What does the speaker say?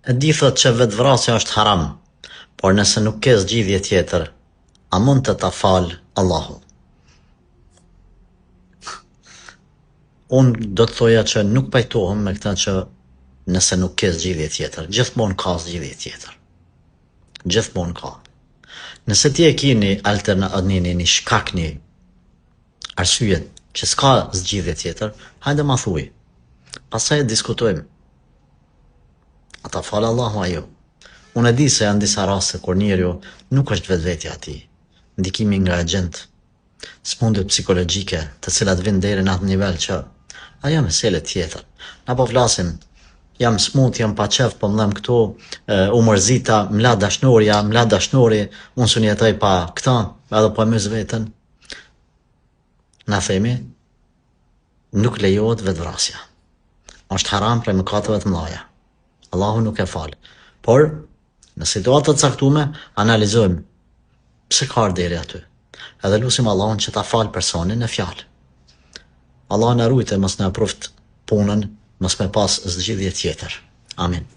E di thot që vetvrasja është haram, por nëse nuk ke zgjidhje tjetër, a mund të ta falë Allahu? Unë do të thoja që nuk pajtohem me këta që nëse nuk ke zgjidhje tjetër. Gjithmonë ka zgjidhje tjetër. Gjithmonë ka. Nëse ti e ki një shkak, një arsye që s'ka zgjidhje tjetër, hajde ma thuj. Pastaj e diskutojmë. A ta falë Allahu ajo? Unë e di se janë disa raste kur njeriu nuk është vetvetja ati. Ndikimi nga agent, smundjet psikologjike, të cilat vinë deri në atë nivel që ajo mesele tjetër. Na po flasim, jam smut, jam pa qef, po mdhem këtu, u mërzita, mla dashnori, unë së njetoj pa këta, edhe po e mës vetën. Na themi, nuk lejohet vetvrasja. Është haram prej mëkateve të mëdha. Allahu nuk e falë. Por, në situatët caktume, analizojmë pse ka deri aty. Edhe lusim Allahun që ta falë personin në fjalë. Allah në rujtë e mos në aproft punën, mos me pas zgjidhje tjetër. Amin.